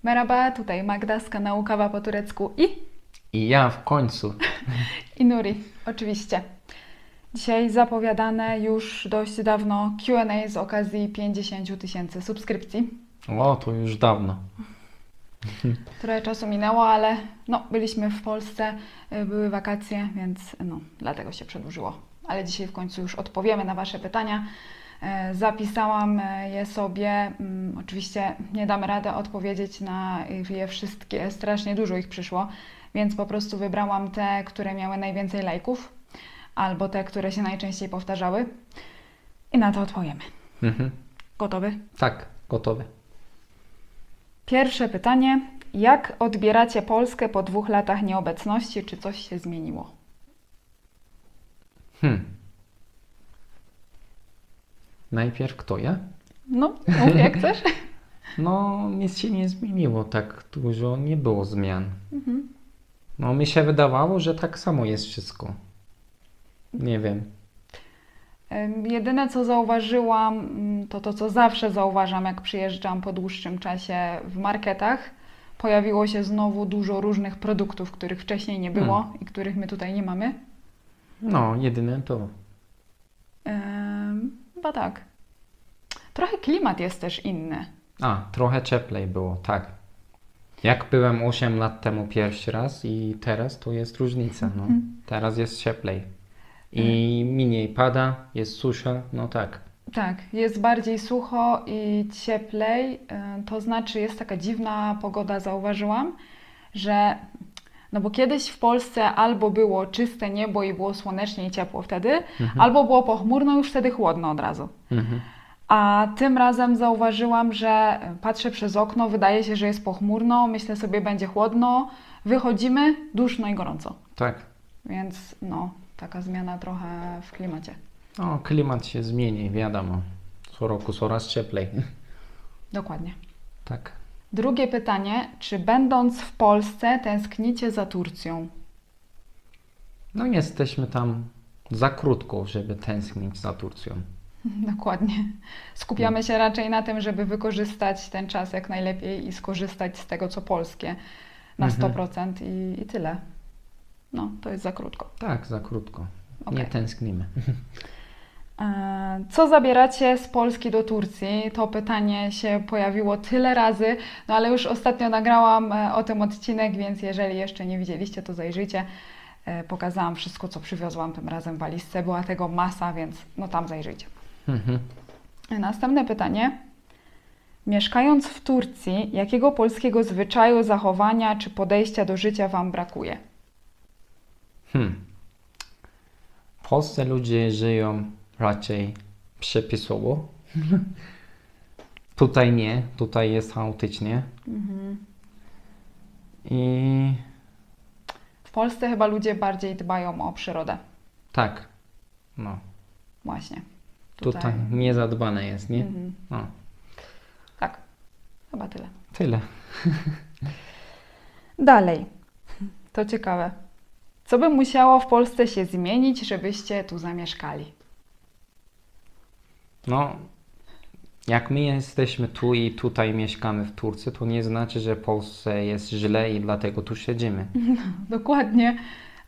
Merhaba, tutaj Magda z kanału Kawa po turecku I ja w końcu. i Nuri, oczywiście. Dzisiaj zapowiadane już dość dawno Q&A z okazji 50 000 subskrypcji. O, to już dawno. Trochę czasu minęło, ale byliśmy w Polsce, były wakacje, więc dlatego się przedłużyło. Ale dzisiaj w końcu już odpowiemy na Wasze pytania. Zapisałam je sobie. Oczywiście nie damy rady odpowiedzieć na je wszystkie, strasznie dużo ich przyszło, więc po prostu wybrałam te, które miały najwięcej lajków, albo te, które się najczęściej powtarzały i na to odpowiemy. Gotowy? Tak, gotowy. Pierwsze pytanie. Jak odbieracie Polskę po 2 latach nieobecności? Czy coś się zmieniło? Najpierw kto ja? Mów jak chcesz. Nic się nie zmieniło, tak dużo nie było zmian. Mi się wydawało, że tak samo jest wszystko. Nie wiem. Jedyne co zauważyłam, to co zawsze zauważam, jak przyjeżdżam po dłuższym czasie w marketach. Pojawiło się znowu dużo różnych produktów, których wcześniej nie było i których my tutaj nie mamy. Jedyne to. Chyba tak. Trochę klimat jest też inny. Trochę cieplej było, tak. Jak byłem 8 lat temu pierwszy raz i teraz to jest różnica. Teraz jest cieplej. I mniej pada, jest susza, tak. Tak, jest bardziej sucho i cieplej, to znaczy jest taka dziwna pogoda, zauważyłam, że bo kiedyś w Polsce albo było czyste niebo i było słonecznie i ciepło wtedy, albo było pochmurno, już wtedy chłodno od razu. A tym razem zauważyłam, że patrzę przez okno, wydaje się, że jest pochmurno, myślę sobie, będzie chłodno, wychodzimy, duszno i gorąco. Tak. Więc taka zmiana trochę w klimacie. Klimat się zmieni, wiadomo. Co roku coraz cieplej. Dokładnie. Tak. Drugie pytanie. Czy będąc w Polsce tęsknicie za Turcją? Jesteśmy tam za krótko, żeby tęsknić za Turcją. Dokładnie. Skupiamy się raczej na tym, żeby wykorzystać ten czas jak najlepiej i skorzystać z tego, co polskie na 100% i tyle. To jest za krótko. Tak, za krótko. Okay. Nie tęsknimy. Co zabieracie z Polski do Turcji? To pytanie się pojawiło tyle razy, ale już ostatnio nagrałam o tym odcinek, więc jeżeli jeszcze nie widzieliście, to zajrzyjcie. Pokazałam wszystko, co przywiozłam tym razem w walizce. Była tego masa, więc tam zajrzyjcie. Następne pytanie. Mieszkając w Turcji, jakiego polskiego zwyczaju, zachowania czy podejścia do życia Wam brakuje? W Polsce ludzie żyją raczej przepisowo. Tutaj nie, tutaj jest chaotycznie. I w Polsce chyba ludzie bardziej dbają o przyrodę. Tak. Właśnie. Tutaj niezadbane jest, nie? Tak. Chyba tyle. Tyle. Dalej. To ciekawe. Co by musiało w Polsce się zmienić, żebyście tu zamieszkali? Jak my jesteśmy tu i tutaj mieszkamy w Turcji, to nie znaczy, że w Polsce jest źle i dlatego tu siedzimy. Dokładnie.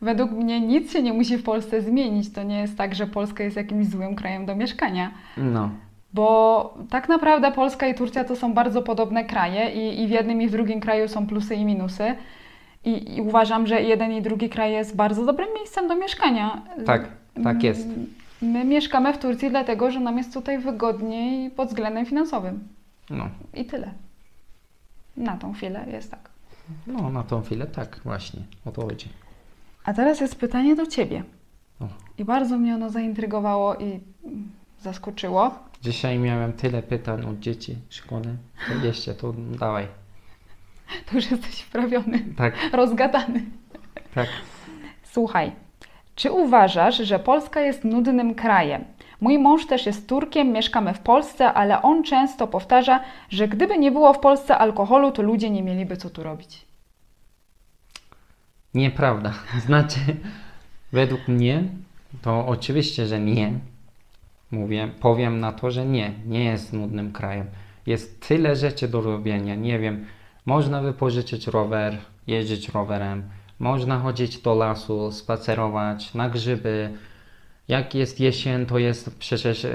Według mnie nic się nie musi w Polsce zmienić. To nie jest tak, że Polska jest jakimś złym krajem do mieszkania. Bo tak naprawdę Polska i Turcja to są bardzo podobne kraje i w jednym i w drugim kraju są plusy i minusy. I uważam, że jeden i drugi kraj jest bardzo dobrym miejscem do mieszkania. Tak jest. My mieszkamy w Turcji dlatego, że nam jest tutaj wygodniej pod względem finansowym. I tyle. Na tą chwilę jest tak. Na tą chwilę tak, właśnie. O to chodzi. A teraz jest pytanie do Ciebie. I bardzo mnie ono zaintrygowało i zaskoczyło. Dzisiaj miałem tyle pytań od dzieci w szkole. To dawaj. To już jesteś wprawiony. Tak. Rozgadany. Tak. Słuchaj, czy uważasz, że Polska jest nudnym krajem? Mój mąż też jest Turkiem, mieszkamy w Polsce, ale on często powtarza, że gdyby nie było w Polsce alkoholu, to ludzie nie mieliby co tu robić. Nieprawda. Według mnie to oczywiście, że nie. Powiem na to, że nie jest nudnym krajem. Jest tyle rzeczy do robienia, nie wiem, Można wypożyczyć rower, jeździć rowerem, można chodzić do lasu, spacerować, na grzyby. Jak jest jesień, to jest przecież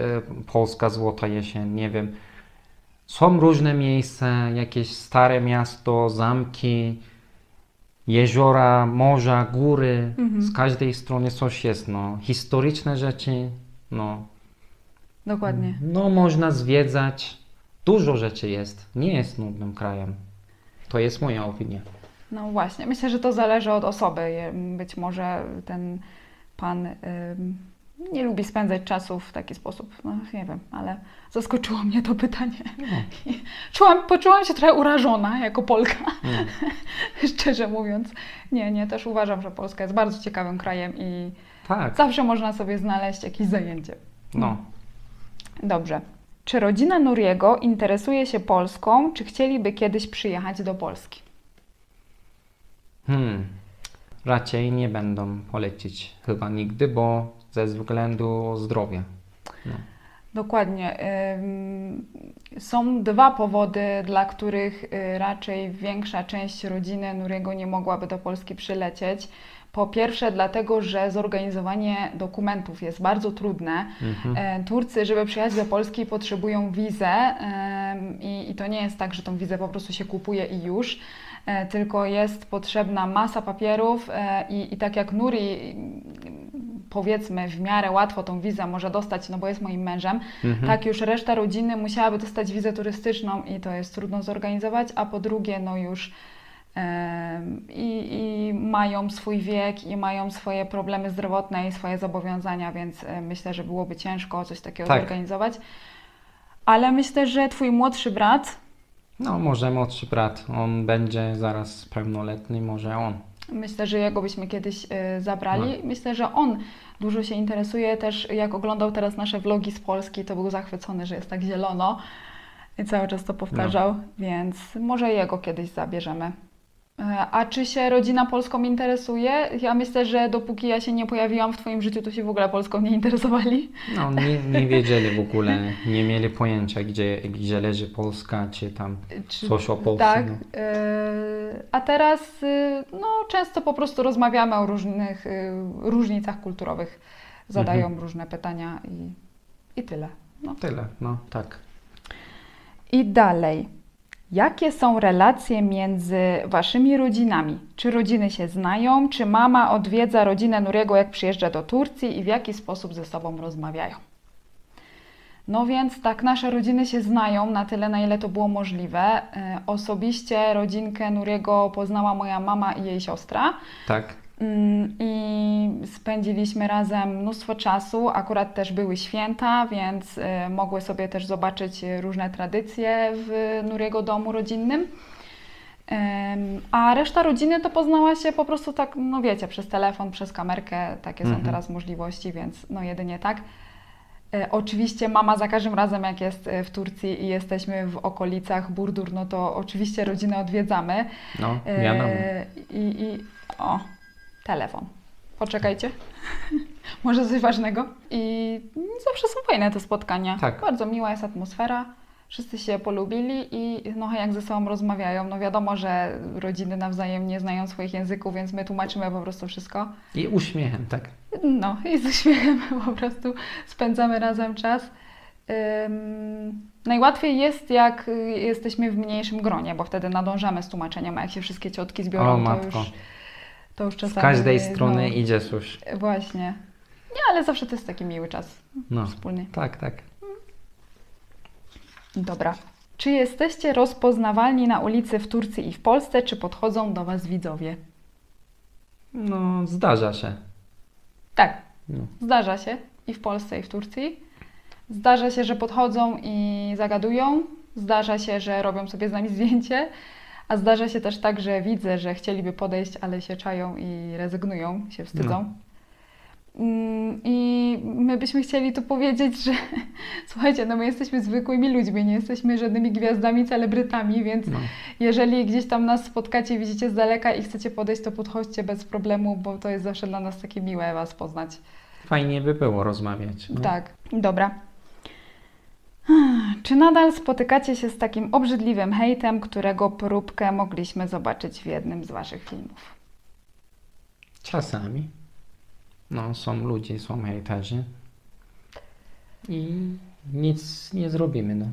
polska złota jesień, nie wiem. Są różne miejsca, jakieś stare miasto, zamki, jeziora, morza, góry. Z każdej strony coś jest, no. Historyczne rzeczy, no. Dokładnie. No, można zwiedzać. Dużo rzeczy jest. Nie jest nudnym krajem. To jest moja opinia. No właśnie, myślę, że to zależy od osoby. Być może ten pan nie lubi spędzać czasu w taki sposób. No nie wiem, ale zaskoczyło mnie to pytanie. Poczułam się trochę urażona jako Polka, szczerze mówiąc. Nie, też uważam, że Polska jest bardzo ciekawym krajem i Tak. zawsze można sobie znaleźć jakieś zajęcie. No. Dobrze. Czy rodzina Nuriego interesuje się Polską, czy chcieliby kiedyś przyjechać do Polski? Raczej nie będą polecić chyba nigdy, bo ze względu zdrowia. No. Dokładnie. Są dwa powody, dla których raczej większa część rodziny Nuriego nie mogłaby do Polski przylecieć. Po pierwsze dlatego, że zorganizowanie dokumentów jest bardzo trudne. Turcy, żeby przyjechać do Polski, potrzebują wizę i to nie jest tak, że tą wizę po prostu się kupuje i już, tylko jest potrzebna masa papierów i tak jak Nuri, powiedzmy, w miarę łatwo tą wizę może dostać, no bo jest moim mężem, tak już reszta rodziny musiałaby dostać wizę turystyczną i to jest trudno zorganizować, a po drugie, no już i mają swój wiek i mają swoje problemy zdrowotne i swoje zobowiązania, więc myślę, że byłoby ciężko coś takiego zorganizować. Ale myślę, że twój młodszy brat... No może młodszy brat, on będzie zaraz pełnoletni, może on. Myślę, że jego byśmy kiedyś zabrali. Myślę, że on dużo się interesuje też, jak oglądał teraz nasze vlogi z Polski, to był zachwycony, że jest tak zielono i cały czas to powtarzał, więc może jego kiedyś zabierzemy. A czy się rodzina Polską interesuje? Ja myślę, że dopóki ja się nie pojawiłam w twoim życiu, to się w ogóle Polską nie interesowali. No, nie wiedzieli w ogóle, nie mieli pojęcia, gdzie leży Polska, czy tam coś o Polsce. Tak, no. A teraz no, często po prostu rozmawiamy o różnych różnicach kulturowych. Zadają różne pytania i tyle. No. Tyle, no tak. I dalej. Jakie są relacje między waszymi rodzinami? Czy rodziny się znają? Czy mama odwiedza rodzinę Nuriego, jak przyjeżdża do Turcji i w jaki sposób ze sobą rozmawiają? No więc tak, nasze rodziny się znają na tyle, na ile to było możliwe. Osobiście rodzinkę Nuriego poznała moja mama i jej siostra. Tak. I spędziliśmy razem mnóstwo czasu, akurat też były święta, więc mogły sobie też zobaczyć różne tradycje w Nuriego domu rodzinnym. A reszta rodziny to poznała się po prostu tak, no wiecie, przez telefon, przez kamerkę, takie są teraz możliwości, więc no jedynie tak. Oczywiście mama za każdym razem, jak jest w Turcji i jesteśmy w okolicach Burdur, no to oczywiście rodzinę odwiedzamy. No, wiadomo. O, telefon. Poczekajcie. Może coś ważnego. I zawsze są fajne te spotkania. Tak. Bardzo miła jest atmosfera. Wszyscy się polubili i no, jak ze sobą rozmawiają. No wiadomo, że rodziny nawzajem nie znają swoich języków, więc my tłumaczymy po prostu wszystko. I uśmiechem, tak. No i z uśmiechem po prostu spędzamy razem czas. Najłatwiej jest, jak jesteśmy w mniejszym gronie, bo wtedy nadążamy z tłumaczeniem, a jak się wszystkie ciotki zbiorą, to już czasami... Z każdej strony idzie coś. Właśnie. Nie, ale zawsze to jest taki miły czas wspólny. Tak, tak. Dobra. Czy jesteście rozpoznawalni na ulicy w Turcji i w Polsce, czy podchodzą do was widzowie? No, zdarza się. Tak, zdarza się i w Polsce, i w Turcji. Zdarza się, że podchodzą i zagadują. Zdarza się, że robią sobie z nami zdjęcie. A zdarza się też tak, że widzę, że chcieliby podejść, ale się czają i rezygnują, się wstydzą. I my byśmy chcieli tu powiedzieć, że słuchajcie, no my jesteśmy zwykłymi ludźmi, nie jesteśmy żadnymi gwiazdami, celebrytami, więc jeżeli gdzieś tam nas spotkacie, widzicie z daleka i chcecie podejść, to podchodźcie bez problemu, bo to jest zawsze dla nas takie miłe was poznać. Fajnie by było rozmawiać. No. Tak, dobra. Czy nadal spotykacie się z takim obrzydliwym hejtem, którego próbkę mogliśmy zobaczyć w jednym z Waszych filmów? Czasami. No, są ludzie, są hejterzy. I nic nie zrobimy, no.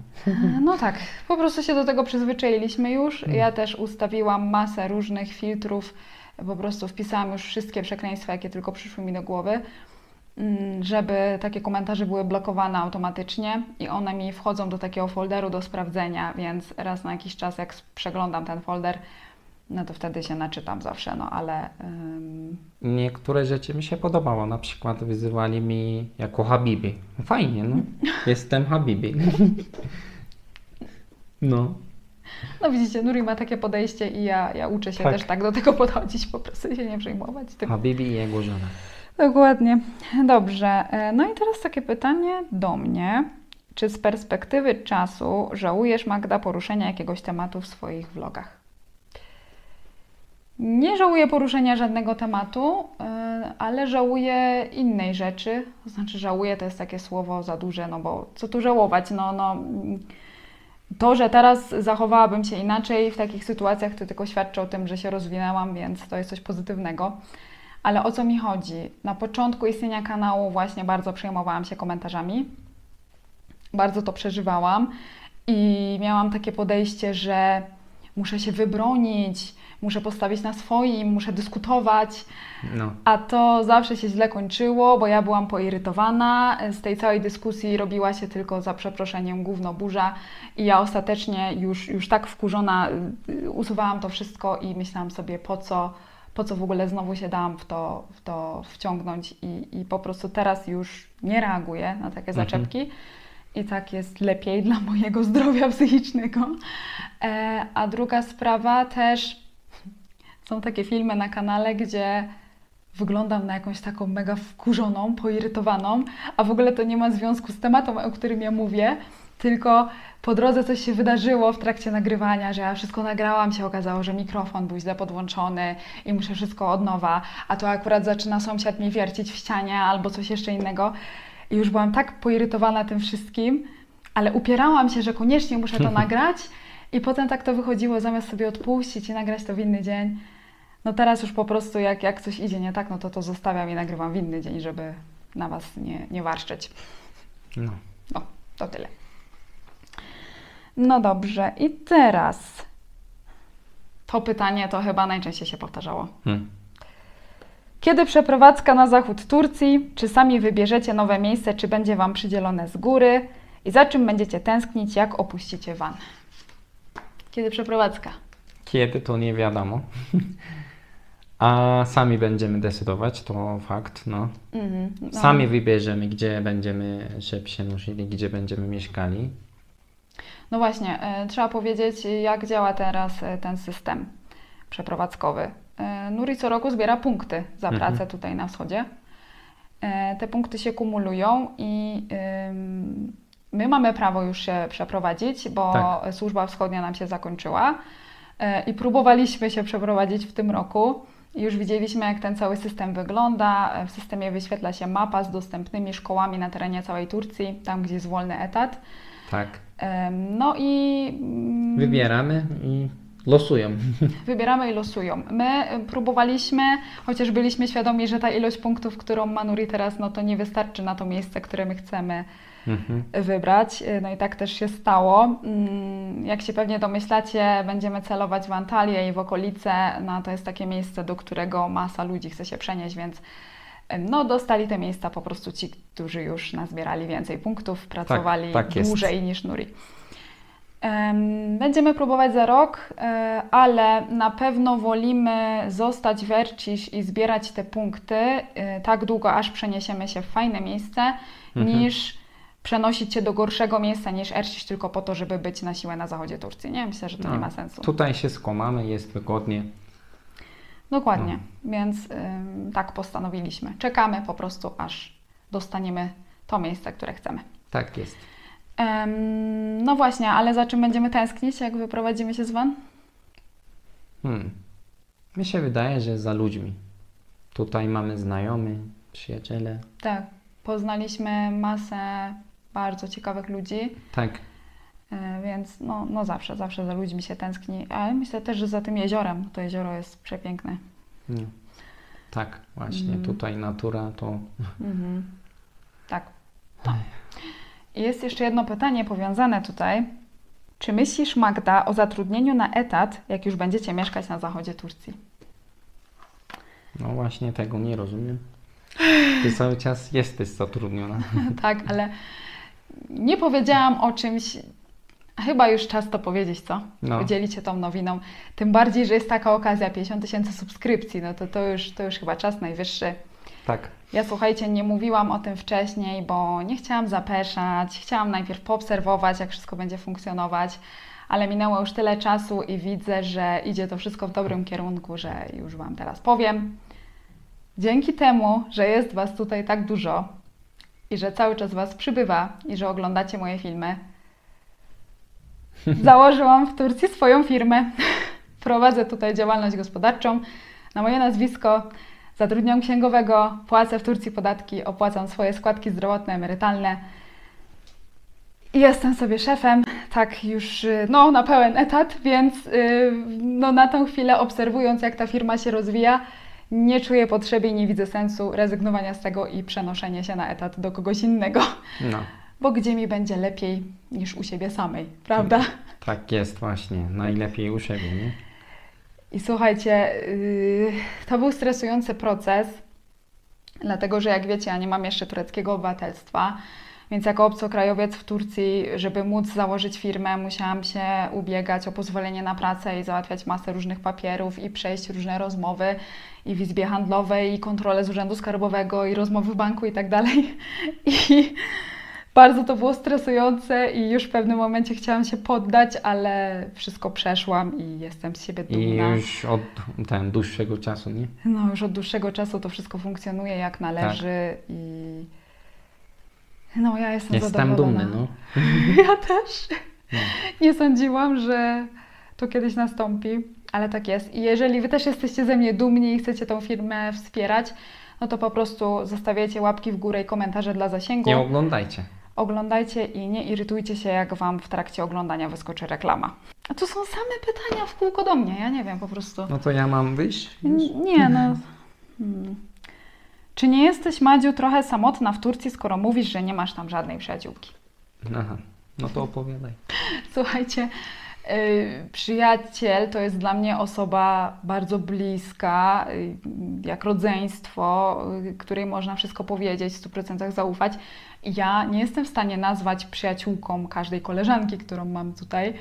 No tak, po prostu się do tego przyzwyczailiśmy już. Ja też ustawiłam masę różnych filtrów, po prostu wpisałam już wszystkie przekleństwa, jakie tylko przyszły mi do głowy, żeby takie komentarze były blokowane automatycznie i one mi wchodzą do takiego folderu do sprawdzenia, więc raz na jakiś czas jak przeglądam ten folder, no to wtedy się naczytam zawsze, no ale... Niektóre rzeczy mi się podobało, na przykład wyzywali mi jako Habibi. Fajnie, no. Jestem Habibi. No. No widzicie, Nuri ma takie podejście i ja uczę się też tak do tego podchodzić, po prostu się nie przejmować tym. Habibi i jego żona. Dokładnie. Dobrze. No i teraz takie pytanie do mnie. Czy z perspektywy czasu żałujesz, Magda, poruszenia jakiegoś tematu w swoich vlogach? Nie żałuję poruszenia żadnego tematu, ale żałuję innej rzeczy. To znaczy żałuję to jest takie słowo za duże, no bo co tu żałować? To, że teraz zachowałabym się inaczej w takich sytuacjach, to tylko świadczy o tym, że się rozwinęłam, więc to jest coś pozytywnego. Ale o co mi chodzi? Na początku istnienia kanału właśnie bardzo przejmowałam się komentarzami. Bardzo to przeżywałam i miałam takie podejście, że muszę się wybronić, muszę postawić na swoim, muszę dyskutować. No. A to zawsze się źle kończyło, bo ja byłam poirytowana. Z tej całej dyskusji robiła się tylko, za przeproszeniem, gówno burza i ja ostatecznie już tak wkurzona usuwałam to wszystko i myślałam sobie, po co w ogóle znowu się dałam w to wciągnąć i po prostu teraz już nie reaguję na takie zaczepki i tak jest lepiej dla mojego zdrowia psychicznego. A druga sprawa też, są takie filmy na kanale, gdzie wyglądam na jakąś taką mega wkurzoną, poirytowaną, a w ogóle to nie ma związku z tematem, o którym ja mówię, tylko po drodze coś się wydarzyło w trakcie nagrywania, że ja wszystko nagrałam, się okazało, że mikrofon był źle podłączony i muszę wszystko od nowa, a to akurat zaczyna sąsiad mi wiercić w ścianie albo coś jeszcze innego. I już byłam tak poirytowana tym wszystkim, ale upierałam się, że koniecznie muszę to nagrać i potem tak to wychodziło, zamiast sobie odpuścić i nagrać to w inny dzień. No teraz już po prostu jak coś idzie nie tak, no to zostawiam i nagrywam w inny dzień, żeby na Was nie warszczeć. No. O, to tyle. No dobrze, i teraz to pytanie to chyba najczęściej się powtarzało. Kiedy przeprowadzka na zachód Turcji? Czy sami wybierzecie nowe miejsce, czy będzie Wam przydzielone z góry? I za czym będziecie tęsknić, jak opuścicie van? Kiedy przeprowadzka? Kiedy, to nie wiadomo. A sami będziemy decydować, to fakt, no. No. Sami wybierzemy, gdzie będziemy się przenosili, gdzie będziemy mieszkali. No właśnie, trzeba powiedzieć, jak działa teraz ten system przeprowadzkowy. Nuri co roku zbiera punkty za pracę tutaj na wschodzie. Te punkty się kumulują i my mamy prawo już się przeprowadzić, bo służba wschodnia nam się zakończyła i próbowaliśmy się przeprowadzić w tym roku. Już widzieliśmy, jak ten cały system wygląda. W systemie wyświetla się mapa z dostępnymi szkołami na terenie całej Turcji, tam gdzie jest wolny etat. Tak. No i... Wybieramy i losują. Wybieramy i losują. My próbowaliśmy, chociaż byliśmy świadomi, że ta ilość punktów, którą ma Nuri teraz, no to nie wystarczy na to miejsce, które my chcemy wybrać. No i tak też się stało. Jak się pewnie domyślacie, będziemy celować w Antalię i w okolice. No to jest takie miejsce, do którego masa ludzi chce się przenieść, więc no dostali te miejsca po prostu ci, którzy już nazbierali więcej punktów, pracowali dłużej niż Nuri. Będziemy próbować za rok, ale na pewno wolimy zostać w Ercisz i zbierać te punkty tak długo, aż przeniesiemy się w fajne miejsce, niż przenosić się do gorszego miejsca niż Ercisz tylko po to, żeby być na siłę na zachodzie Turcji. Nie? Myślę, że to nie ma sensu. Tutaj się skomamy, jest wygodnie. Dokładnie, więc tak postanowiliśmy. Czekamy po prostu, aż dostaniemy to miejsce, które chcemy. Tak jest. No właśnie, ale za czym będziemy tęsknić, jak wyprowadzimy się z van? Mi się wydaje, że za ludźmi. Tutaj mamy znajomych, przyjaciele. Tak, poznaliśmy masę bardzo ciekawych ludzi. Tak. Więc no zawsze za ludźmi się tęskni. Ale myślę też, że za tym jeziorem. To jezioro jest przepiękne. No. Tak, właśnie. Tutaj natura to... Tak. No. I jest jeszcze jedno pytanie powiązane tutaj. Czy myślisz, Magda, o zatrudnieniu na etat, jak już będziecie mieszkać na zachodzie Turcji? No właśnie tego nie rozumiem. Ty cały czas jesteś zatrudniona. Tak, ale nie powiedziałam o czymś. Chyba już czas to powiedzieć, co? No. Podzielić się tą nowiną. Tym bardziej, że jest taka okazja, 50 000 subskrypcji, no to już chyba czas najwyższy. Tak. Ja, słuchajcie, nie mówiłam o tym wcześniej, bo nie chciałam zapeszać. Chciałam najpierw poobserwować, jak wszystko będzie funkcjonować, ale minęło już tyle czasu i widzę, że idzie to wszystko w dobrym kierunku, że już Wam teraz powiem. Dzięki temu, że jest Was tutaj tak dużo i że cały czas Was przybywa i że oglądacie moje filmy, założyłam w Turcji swoją firmę. Prowadzę tutaj działalność gospodarczą na moje nazwisko. Zatrudniam księgowego, płacę w Turcji podatki, opłacam swoje składki zdrowotne, emerytalne. I jestem sobie szefem, tak już na pełen etat, więc na tę chwilę obserwując, jak ta firma się rozwija, nie czuję potrzeby i nie widzę sensu rezygnowania z tego i przenoszenia się na etat do kogoś innego. No. Bo gdzie mi będzie lepiej niż u siebie samej, prawda? Tak jest właśnie. Najlepiej u siebie, nie? I słuchajcie, to był stresujący proces, dlatego że jak wiecie, ja nie mam jeszcze tureckiego obywatelstwa, więc jako obcokrajowiec w Turcji, żeby móc założyć firmę, musiałam się ubiegać o pozwolenie na pracę i załatwiać masę różnych papierów i przejść różne rozmowy i w izbie handlowej, i kontrolę z urzędu skarbowego, i rozmowy w banku i tak dalej. I bardzo to było stresujące i już w pewnym momencie chciałam się poddać, ale wszystko przeszłam i jestem z siebie dumna. I już od dłuższego czasu, nie? No już od dłuższego czasu to wszystko funkcjonuje jak należy i no ja jestem zadowolona. Dumny, no. Ja też. No. Nie sądziłam, że to kiedyś nastąpi, ale tak jest. I jeżeli Wy też jesteście ze mnie dumni i chcecie tą firmę wspierać, no to po prostu zostawiajcie łapki w górę i komentarze dla zasięgu. Nie oglądajcie. Oglądajcie i nie irytujcie się, jak Wam w trakcie oglądania wyskoczy reklama. A tu są same pytania w kółko do mnie, ja nie wiem po prostu. No to ja mam wyjść? Nie, no. Czy nie jesteś, Madziu, trochę samotna w Turcji, skoro mówisz, że nie masz tam żadnej przyjaciółki? Aha, no to opowiadaj. Słuchajcie, przyjaciel to jest dla mnie osoba bardzo bliska, jak rodzeństwo, której można wszystko powiedzieć, w 100% zaufać. Ja nie jestem w stanie nazwać przyjaciółką każdej koleżanki, którą mam tutaj.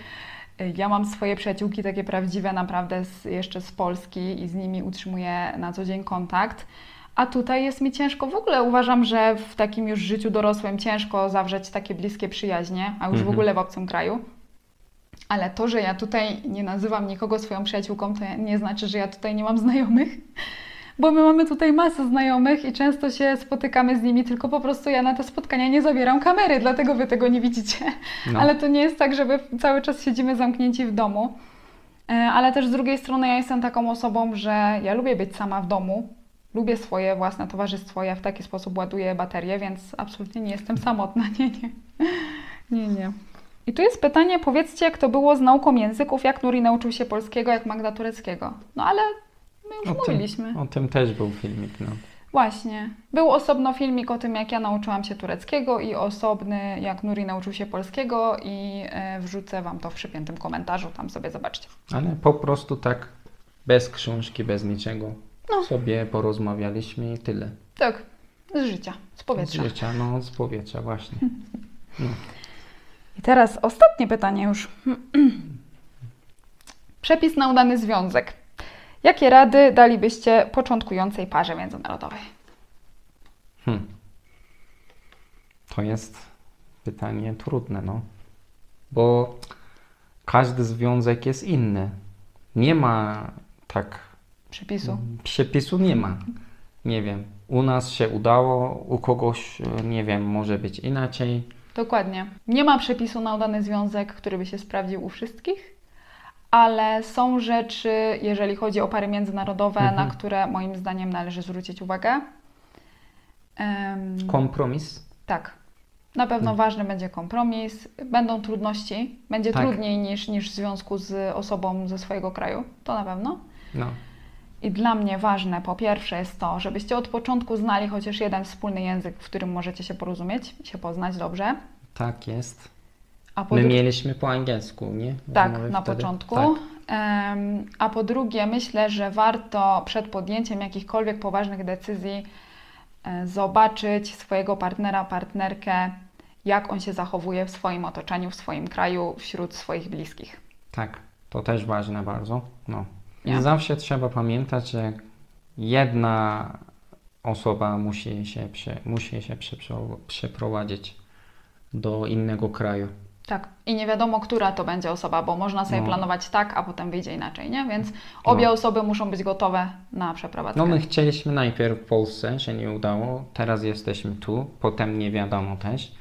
Ja mam swoje przyjaciółki takie prawdziwe, naprawdę jeszcze z Polski i z nimi utrzymuję na co dzień kontakt. A tutaj jest mi ciężko, w ogóle uważam, że w takim już życiu dorosłym ciężko zawrzeć takie bliskie przyjaźnie, a już w ogóle w obcym kraju. Ale to, że ja tutaj nie nazywam nikogo swoją przyjaciółką, to nie znaczy, że ja tutaj nie mam znajomych, bo my mamy tutaj masę znajomych i często się spotykamy z nimi, tylko po prostu ja na te spotkania nie zabieram kamery, dlatego Wy tego nie widzicie. No. Ale to nie jest tak, że my cały czas siedzimy zamknięci w domu. Ale też z drugiej strony ja jestem taką osobą, że ja lubię być sama w domu, lubię swoje własne towarzystwo, ja w taki sposób ładuję baterię, więc absolutnie nie jestem samotna, nie. I tu jest pytanie, powiedzcie, jak to było z nauką języków, jak Nuri nauczył się polskiego, jak Magda tureckiego. No ale my już mówiliśmy. O tym też był filmik, no. Właśnie. Był osobno filmik o tym, jak ja nauczyłam się tureckiego i osobny, jak Nuri nauczył się polskiego i wrzucę Wam to w przypiętym komentarzu, tam sobie zobaczcie. Ale po prostu tak, bez książki, bez niczego, sobie porozmawialiśmy i tyle. Tak, z życia, z powietrza. Z życia, z powietrza, właśnie. No. I teraz ostatnie pytanie już. Przepis na udany związek. Jakie rady dalibyście początkującej parze międzynarodowej? To jest pytanie trudne, bo każdy związek jest inny. Nie ma tak... Przepisu? Przepisu nie ma. Nie wiem, u nas się udało, u kogoś, nie wiem, może być inaczej. Dokładnie. Nie ma przepisu na udany związek, który by się sprawdził u wszystkich, ale są rzeczy, jeżeli chodzi o pary międzynarodowe, na które moim zdaniem należy zwrócić uwagę. Kompromis? Tak. Na pewno ważny będzie kompromis, będą trudności, będzie Tak. trudniej niż w związku z osobą ze swojego kraju, to na pewno. No, I dla mnie ważne po pierwsze jest to, żebyście od początku znali chociaż jeden wspólny język, w którym możecie się porozumieć, się poznać dobrze. tak jest. A po My dru- mieliśmy po angielsku, nie? Tak, Rozmowy na wtedy. początku. Tak. A po drugie, myślę, że warto przed podjęciem jakichkolwiek poważnych decyzji zobaczyć swojego partnera, partnerkę, jak on się zachowuje w swoim otoczeniu, w swoim kraju, wśród swoich bliskich. Tak, to też ważne bardzo. No. I Nie? zawsze trzeba pamiętać, że jedna osoba musi się przeprowadzić do innego kraju. Tak. I nie wiadomo, która to będzie osoba, bo można sobie No. planować tak, a potem wyjdzie inaczej, nie? Więc obie osoby muszą być gotowe na przeprowadzkę. No my chcieliśmy najpierw w Polsce, się nie udało, teraz jesteśmy tu, potem nie wiadomo też.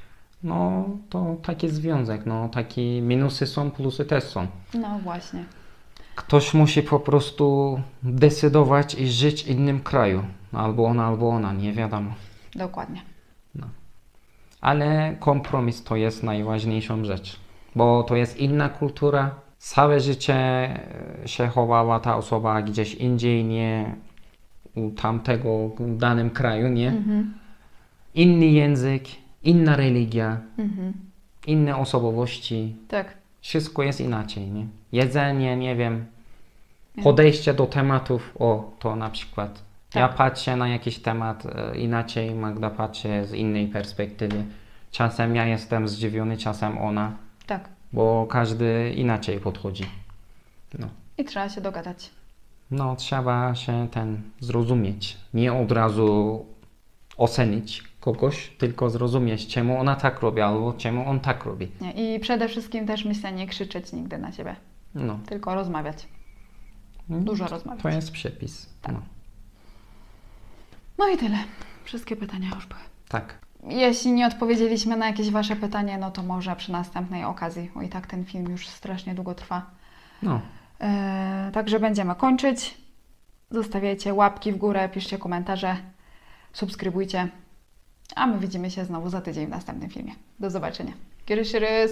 No to taki związek, no takie minusy są, plusy też są. No właśnie. Ktoś musi po prostu decydować i żyć w innym kraju. Albo ona, nie wiadomo. Dokładnie. Ale kompromis to jest najważniejszą rzecz, bo to jest inna kultura. Całe życie się chowała ta osoba gdzieś indziej, nie u tamtego w danym kraju, nie? Inny język, inna religia, inne osobowości. Tak. Wszystko jest inaczej, nie? Jedzenie, nie wiem, podejście do tematów, to na przykład. Ja patrzę na jakiś temat inaczej, Magda patrzy z innej perspektywy. Czasem ja jestem zdziwiony, czasem ona, Tak. bo każdy inaczej podchodzi. No, I trzeba się dogadać. no trzeba się zrozumieć. Nie od razu ocenić kogoś, tylko zrozumieć, czemu ona tak robi, albo czemu on tak robi. Nie? I przede wszystkim też myślę, nie krzyczeć nigdy na siebie, No, tylko rozmawiać. Dużo rozmawiać. to jest przepis. No, No i tyle. Wszystkie pytania już były. tak. Jeśli nie odpowiedzieliśmy na jakieś Wasze pytanie, no to może przy następnej okazji, bo i tak ten film już strasznie długo trwa. No, Także będziemy kończyć. Zostawiajcie łapki w górę, piszcie komentarze, subskrybujcie, a my widzimy się znowu za tydzień w następnym filmie. Do zobaczenia. Görüşürüz.